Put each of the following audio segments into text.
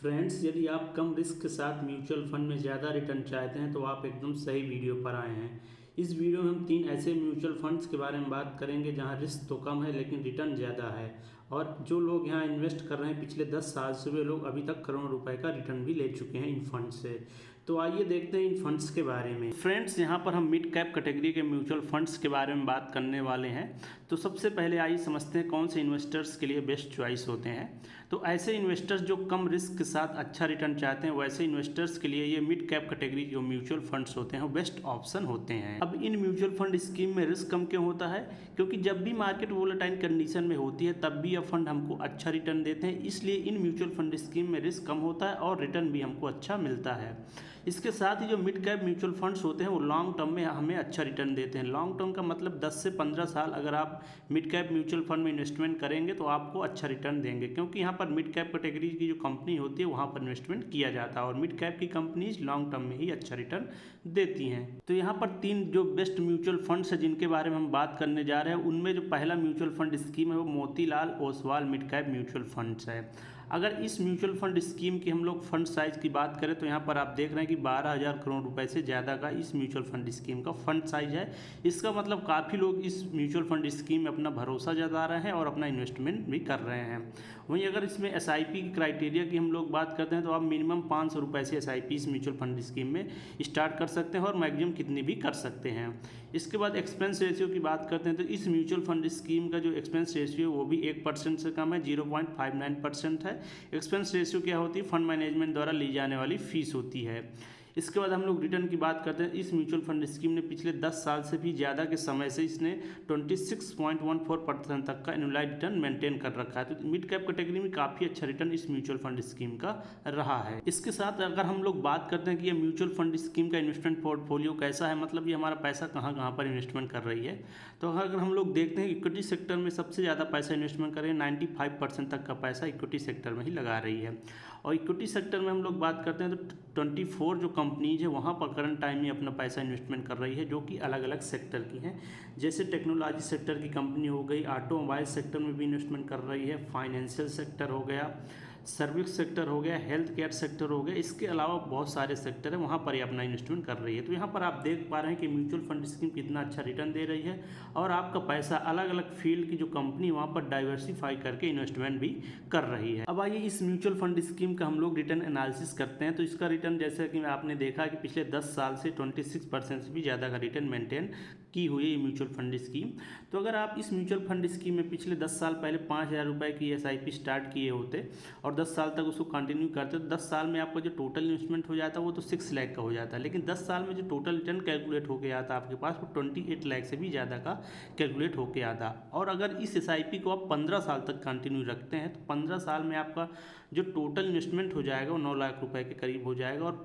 Friends, यदि आप कम risk के साथ म्यूचुअल फंड में ज़्यादा रिटर्न चाहते हैं तो आप एकदम सही वीडियो पर आए हैं। इस वीडियो में हम 3 ऐसे म्यूचुअल फंड्स के बारे में बात करेंगे जहां रिस्क तो कम है लेकिन रिटर्न ज़्यादा है। और जो लोग यहां इन्वेस्ट कर रहे हैं पिछले 10 साल से, वे लोग अभी तक करोड़ों रुपए का रिटर्न भी ले चुके हैं इन फंड से। तो आइए देखते हैं इन फंड्स के बारे में। फ्रेंड्स, यहाँ पर हम मिड कैप कैटेगरी के म्यूचुअल फंड्स के बारे में बात करने वाले हैं। तो सबसे पहले आइए समझते हैं कौन से इन्वेस्टर्स के लिए बेस्ट चॉइस होते हैं। तो ऐसे इन्वेस्टर्स जो कम रिस्क के साथ अच्छा रिटर्न चाहते हैं, वैसे इन्वेस्टर्स के लिए ये मिड कैप कैटेगरी जो म्यूचुअल फंड्स होते हैं वो बेस्ट ऑप्शन होते हैं। अब इन म्यूचुअल फंड स्कीम में रिस्क कम क्यों होता है? क्योंकि जब भी मार्केट वोलेटाइल कंडीशन में होती है तब भी यह फंड हमको अच्छा रिटर्न देते हैं, इसलिए इन म्यूचुअल फंड स्कीम में रिस्क कम होता है और रिटर्न भी हमको अच्छा मिलता है। इसके साथ ही जो मिड कैप म्यूचुअल फंड्स होते हैं वो लॉन्ग टर्म में हमें अच्छा रिटर्न देते हैं। लॉन्ग टर्म का मतलब 10 से 15 साल अगर आप मिड कैप म्यूचुअल फंड में इन्वेस्टमेंट करेंगे तो आपको अच्छा रिटर्न देंगे, क्योंकि यहाँ पर मिड कैप कैटेगरी की जो कंपनी होती है वहाँ पर इन्वेस्टमेंट किया जाता है और मिड कैप की कंपनीज लॉन्ग टर्म में ही अच्छा रिटर्न देती हैं। तो यहाँ पर 3 जो बेस्ट म्यूचुअल फंड्स है जिनके बारे में हम बात करने जा रहे हैं, उनमें जो पहला म्यूचुअल फंड स्कीम है वो Motilal Oswal mid cap mutual funds है। अगर इस म्यूचुअल फंड स्कीम की हम लोग फंड साइज की बात करें तो यहाँ पर आप देख रहे हैं कि 12,000 करोड़ रुपए से ज़्यादा का इस म्यूचुअल फंड स्कीम का फंड साइज है। इसका मतलब काफ़ी लोग इस म्यूचुअल फंड स्कीम में अपना भरोसा जता रहे हैं और अपना इन्वेस्टमेंट भी कर रहे हैं। वहीं अगर इसमें SIP की क्राइटेरिया की हम लोग बात करते हैं तो आप मिनिमम 500 रुपये से SIP इस म्यूचुअल फंड स्कीम में स्टार्ट कर सकते हैं और मैक्सिमम कितनी भी कर सकते हैं। इसके बाद एक्सपेंस रेशियो की बात करते हैं तो इस म्यूचुअल फंड स्कीम का जो एक्सपेंस रेशियो वो भी 1% से कम है, 0.59% है। एक्सपेंस रेशियो क्या होती है? फंड मैनेजमेंट द्वारा ली जाने वाली फीस होती है। इसके बाद हम लोग रिटर्न की बात करते हैं। इस म्यूचुअल फंड स्कीम ने पिछले 10 साल से भी ज़्यादा के समय से इसने 26.14% तक का एनुअलाइज रिटर्न मेंटेन कर रखा है। तो मिड कैप कैटेगरी में काफ़ी अच्छा रिटर्न इस म्यूचुअल फंड स्कीम का रहा है। इसके साथ अगर हम लोग बात करते हैं कि ये म्यूचुअल फंड स्कीम का इन्वेस्टमेंट पोर्टफोलियो कैसा है, मतलब ये हमारा पैसा कहाँ कहाँ पर इन्वेस्टमेंट कर रही है, तो अगर हम लोग देखते हैं इक्विटी सेक्टर में सबसे ज़्यादा पैसा इन्वेस्टमेंट कर रही है, 95% तक का पैसा इक्विटी सेक्टर में ही लगा रही है। और इक्विटी सेक्टर में हम लोग बात करते हैं तो 24 जो कंपनीज है वहाँ पर करंट टाइम में अपना पैसा इन्वेस्टमेंट कर रही है, जो कि अलग अलग सेक्टर की हैं। जैसे टेक्नोलॉजी सेक्टर की कंपनी हो गई, ऑटोमोबाइल सेक्टर में भी इन्वेस्टमेंट कर रही है, फाइनेंशियल सेक्टर हो गया, सर्विस सेक्टर हो गया, हेल्थ केयर सेक्टर हो गया। इसके अलावा बहुत सारे सेक्टर है, वहाँ पर ही अपना इन्वेस्टमेंट कर रही है। तो यहाँ पर आप देख पा रहे हैं कि म्यूचुअल फंड स्कीम कितना अच्छा रिटर्न दे रही है और आपका पैसा अलग अलग फील्ड की जो कंपनी वहाँ पर डाइवर्सिफाई करके इन्वेस्टमेंट भी कर रही है। अब आइए इस म्यूचुअल फंड स्कीम का हम लोग रिटर्न एनालिसिस करते हैं। तो इसका रिटर्न जैसे कि आपने देखा कि पिछले 10 साल से 26% से भी ज़्यादा का रिटर्न मेंटेन की हुई है म्यूचुअल फंड स्कीम। तो अगर आप इस म्यूचुअल फंड स्कीम में पिछले 10 साल पहले 5,000 रुपये की SIP स्टार्ट किए होते और 10 साल तक उसको कंटिन्यू करते तो 10 साल में आपका जो टोटल इन्वेस्टमेंट हो जाता है वो तो 6 लाख का हो जाता है, लेकिन 10 साल में जो टोटल रिटर्न कैलकुलेट होके आता है आपके पास वो 28 लाख से भी ज़्यादा का कैलकुलेट होके आता। और अगर इस SIP को आप 15 साल तक कंटिन्यू रखते हैं तो 15 साल में आपका जो टोटल इन्वेस्टमेंट हो जाएगा वो 9 लाख रुपए के करीब हो जाएगा। और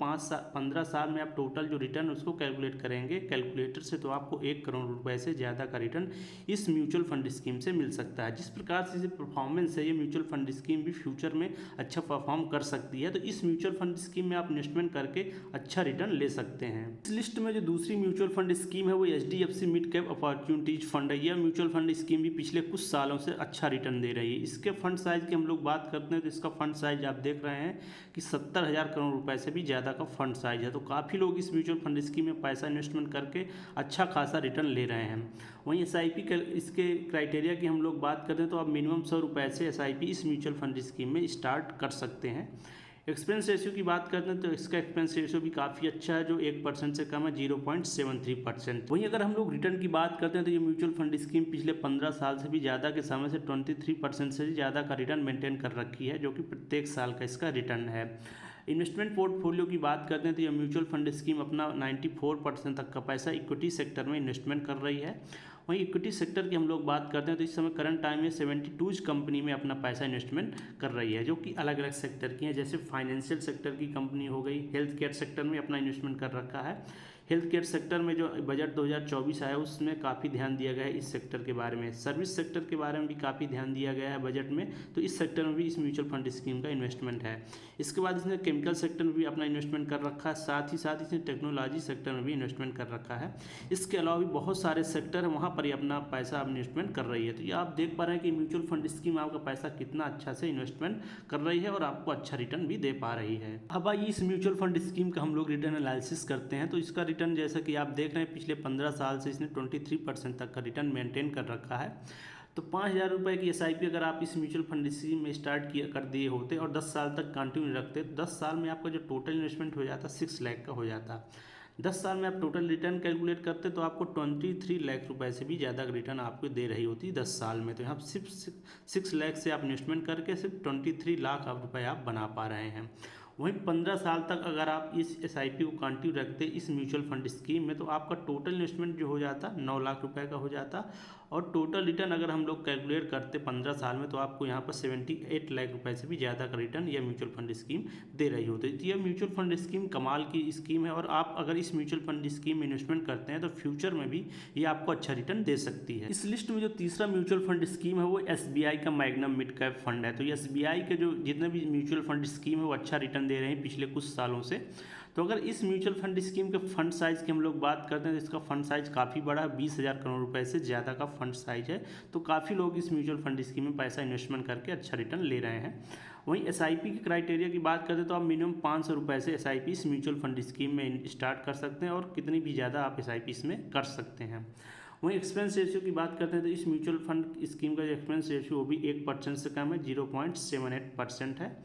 15 साल में आप टोटल जो रिटर्न उसको कैलकुलेट करेंगे कैलकुलेटर से तो आपको 1 करोड़ रुपए से ज़्यादा का रिटर्न इस म्यूचुअल फंड स्कीम से मिल सकता है। जिस प्रकार से परफॉर्मेंस है, ये म्यूचुअल फंड स्कीम भी फ्यूचर में अच्छा परफॉर्म कर सकती है। तो इस म्यूचुअल फंड स्कीम में आप इन्वेस्टमेंट करके अच्छा रिटर्न ले सकते हैं। इस लिस्ट में जो दूसरी म्यूचुअल फंड स्कीम है वो HDFC mid cap opportunities fund है। यह म्यूचुअल फंड स्कीम भी पिछले कुछ सालों से अच्छा रिटर्न दे रही है। इसके फंड साइज की हम लोग बात करते हैं तो इसका फंड साइज आप देख रहे हैं कि 70,000 करोड़ रुपए से भी ज़्यादा का फंड साइज है। तो काफ़ी लोग इस म्यूचुअल फंड स्कीम में पैसा इन्वेस्टमेंट करके अच्छा खासा रिटर्न ले रहे हैं। वहीं SIP के इसके क्राइटेरिया की हम लोग बात करते हैं तो आप मिनिमम 100 रुपये से SIP इस म्यूचुअल फंड स्कीम में स्टार्ट कर सकते हैं। एक्सपेंस रेशियो की बात करते हैं तो इसका एक्सपेंस रेशियो भी काफ़ी अच्छा है, जो 1% से कम है, 0.73%। वहीं अगर हम लोग रिटर्न की बात करते हैं तो ये म्यूचुअल फंड स्कीम पिछले 15 साल से भी ज़्यादा के समय से 23% से ज़्यादा का रिटर्न मेंटेन कर रखी है, जो कि प्रत्येक साल का इसका रिटर्न है। इन्वेस्टमेंट पोर्टफोलियो की बात करते हैं तो ये म्यूचुअल फंड स्कीम अपना 94% तक का पैसा इक्विटी सेक्टर में इन्वेस्टमेंट कर रही है। वहीं इक्विटी सेक्टर की हम लोग बात करते हैं तो इस समय करंट टाइम में 72 कंपनी में अपना पैसा इन्वेस्टमेंट कर रही है, जो कि अलग अलग सेक्टर की है। जैसे फाइनेंशियल सेक्टर की कंपनी हो गई, हेल्थ केयर सेक्टर में अपना इन्वेस्टमेंट कर रखा है। हेल्थ केयर सेक्टर में जो बजट 2024 आया उसमें काफ़ी ध्यान दिया गया है इस सेक्टर के बारे में। सर्विस सेक्टर के बारे में भी काफ़ी ध्यान दिया गया है बजट में, तो इस सेक्टर में भी इस म्यूचुअल फंड स्कीम का इन्वेस्टमेंट है। इसके बाद इसने केमिकल सेक्टर में भी अपना इन्वेस्टमेंट कर रखा है, साथ ही साथ इसने टेक्नोलॉजी सेक्टर में भी इन्वेस्टमेंट कर रखा है। इसके अलावा भी बहुत सारे सेक्टर है, वहाँ पर ही अपना पैसा इन्वेस्टमेंट कर रही है। तो ये आप देख पा रहे हैं कि म्यूचुअल फंड स्कीम आपका पैसा कितना अच्छा से इन्वेस्टमेंट कर रही है और आपको अच्छा रिटर्न भी दे पा रही है। अब आइए इस म्यूचुअल फंड स्कीम का हम लोग रिटर्न एनालिसिस करते हैं। तो इसका रिटर्न जैसा कि आप देख रहे हैं पिछले 15 साल से इसने 23% तक का रिटर्न मेंटेन कर रखा है। तो 5,000 रुपये की SIP अगर आप इस म्यूचुअल फंड स्कीम में स्टार्ट किया कर दिए होते और 10 साल तक कंटिन्यू रखते तो 10 साल में आपका जो टोटल इन्वेस्टमेंट हो जाता 6 लाख का हो जाता। 10 साल में आप टोटल रिटर्न कैलकुलेट करते तो आपको 23 लाख रुपए से भी ज़्यादा रिटर्न आपको दे रही होती 10 साल में। तो यहाँ सिर्फ 6 लाख से आप इन्वेस्टमेंट करके सिर्फ 23 लाख रुपए आप बना पा रहे हैं। वहीं 15 साल तक अगर आप इस SIP को कंटिन्यू रखते इस म्यूचुअल फंड स्कीम में तो आपका टोटल इन्वेस्टमेंट जो हो जाता 9 लाख रुपए का हो जाता और टोटल रिटर्न अगर हम लोग कैलकुलेट करते 15 साल में तो आपको यहाँ पर 78 लाख रुपए से भी ज़्यादा का रिटर्न यह म्यूचुअल फंड स्कीम दे रही होती है। तो यह म्यूचुअल फंड स्कीम कमाल की स्कीम है और आप अगर इस म्यूचुअल फंड स्कीम में इन्वेस्टमेंट करते हैं तो फ्यूचर में भी ये आपको अच्छा रिटर्न दे सकती है। इस लिस्ट में जो तीसरा म्यूचुअल फंड स्कीम है वो SBI का मैग्नम मिड कैप फंड है। तो ये SBI के जो जितने भी म्यूचुअल फंड स्कीम है वो अच्छा रिटर्न दे रहे हैं पिछले कुछ सालों से। तो अगर इस म्यूचुअल फंड स्कीम के फंड साइज़ की हम लोग बात करते हैं तो इसका फंड साइज़ काफ़ी बड़ा है, 20,000 करोड़ रुपए से ज़्यादा का फंड साइज है। तो काफ़ी लोग इस म्यूचुअल फंड स्कीम में पैसा इन्वेस्टमेंट करके अच्छा रिटर्न ले रहे हैं। वहीं SIP की क्राइटेरिया की बात करें तो आप मिनिमम 500 रुपये से SIP इस म्यूचुअल फंड स्कीम में स्टार्ट कर सकते हैं और कितनी भी ज़्यादा आप SIP इसमें कर सकते हैं। वहीं एक्सपेंस रेशियो की बात करते हैं तो इस म्यूचुअल फंड स्कीम का जो एक्सपेंस रेशियो वो भी 1% से कम है, 0.78% है।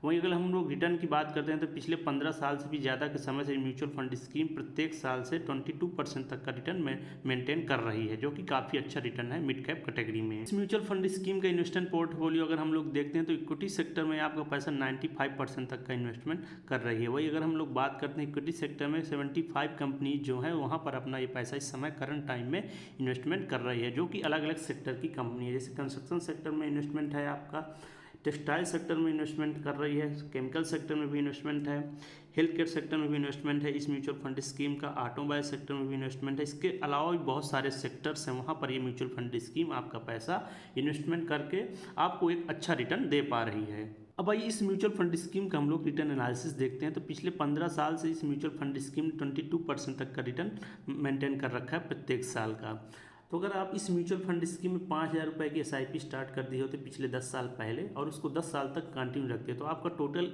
वहीं अगर हम लोग रिटर्न की बात करते हैं तो पिछले 15 साल से भी ज़्यादा के समय से म्यूचुअल फंड स्कीम प्रत्येक साल से 22% तक का रिटर्न मेंटेन कर रही है, जो कि काफ़ी अच्छा रिटर्न है मिड कैप कैटेगरी में। इस म्यूचुअल फंड स्कीम का इन्वेस्टमेंट पोर्टफोलियो अगर हम लोग देखते हैं तो इक्विटी सेक्टर में आपका पैसा 95% तक का इन्वेस्टमेंट कर रही है। वही अगर हम लोग बात करते हैं इक्विटी सेक्टर में 75 कंपनी जो है वहाँ पर अपना ये पैसा इस समय करंट टाइम में इन्वेस्टमेंट कर रही है, जो कि अलग अलग सेक्टर की कंपनी है। जैसे कंस्ट्रक्शन सेक्टर में इन्वेस्टमेंट है आपका, टेक्सटाइल सेक्टर में इन्वेस्टमेंट कर रही है, केमिकल सेक्टर में भी इन्वेस्टमेंट है, हेल्थ केयर सेक्टर में भी इन्वेस्टमेंट है इस म्यूचुअल फंड स्कीम का, ऑटोमोबाइल सेक्टर में भी इन्वेस्टमेंट है। इसके अलावा भी बहुत सारे सेक्टर्स हैं वहाँ पर ये म्यूचुअल फंड स्कीम आपका पैसा इन्वेस्टमेंट करके आपको एक अच्छा रिटर्न दे पा रही है। अब आइए इस म्यूचुअल फंड स्कीम का हम लोग रिटर्न एनालिसिस देखते हैं। तो पिछले 15 साल से इस म्यूचुअल फंड स्कीम 22% तक का रिटर्न मेंटेन कर रखा है प्रत्येक साल का। तो अगर आप इस म्यूचुअल फंड स्कीम में 5,000 रुपये की SIP स्टार्ट कर दी होते पिछले 10 साल पहले और उसको 10 साल तक कंटिन्यू रखते तो आपका टोटल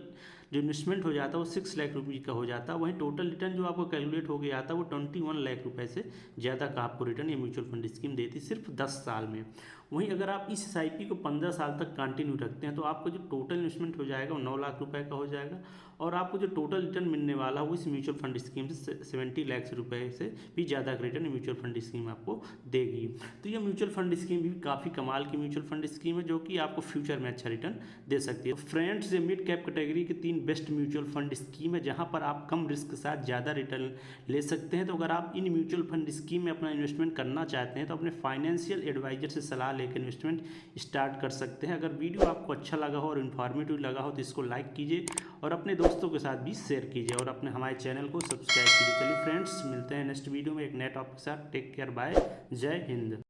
जो इन्वेस्टमेंट हो जाता है वो 6 लाख रुपये का हो जाता है। वहीं टोटल रिटर्न जो आपको कैलकुलेट हो गया आता है वो 21 लाख रुपए से ज़्यादा का आपको रिटर्न ये म्यूचुअल फंड स्कीम देती सिर्फ 10 साल में। वहीं अगर आप इस SIP को 15 साल तक कंटिन्यू रखते हैं तो आपका जो टोटल इन्वेस्टमेंट हो जाएगा वो 9 लाख रुपए का हो जाएगा और आपको जो टोटल रिटर्न मिलने वाला है वो इस म्यूचुअल फंड स्कीम से 70 लाख रुपए से भी ज़्यादा का रिटर्न म्यूचुअल फंड स्कीम आपको देगी। तो ये म्यूचुअल फंड स्कीम भी काफ़ी कमाल की म्यूचुअल फंड स्कीम है, जो कि आपको फ्यूचर में अच्छा रिटर्न दे सकती है। फ्रेंड्स, ये मिड कैप कैटेगरी के 3 बेस्ट म्यूचुअल फंड स्कीम है जहाँ पर आप कम रिस्क के साथ ज़्यादा रिटर्न ले सकते हैं। तो अगर आप इन म्यूचुअल फंड स्कीम में अपना इन्वेस्टमेंट करना चाहते हैं तो अपने फाइनेंशियल एडवाइजर से सलाह लेकर इन्वेस्टमेंट स्टार्ट कर सकते हैं। अगर वीडियो आपको अच्छा लगा हो और इन्फॉर्मेटिव लगा हो तो इसको लाइक कीजिए और अपने दोस्तों के साथ भी शेयर कीजिए और अपने हमारे चैनल को सब्सक्राइब कीजिए। चलिए फ्रेंड्स, मिलते हैं नेक्स्ट वीडियो में एक नए टॉपिक के साथ। टेक केयर, बाय, जय हिंद।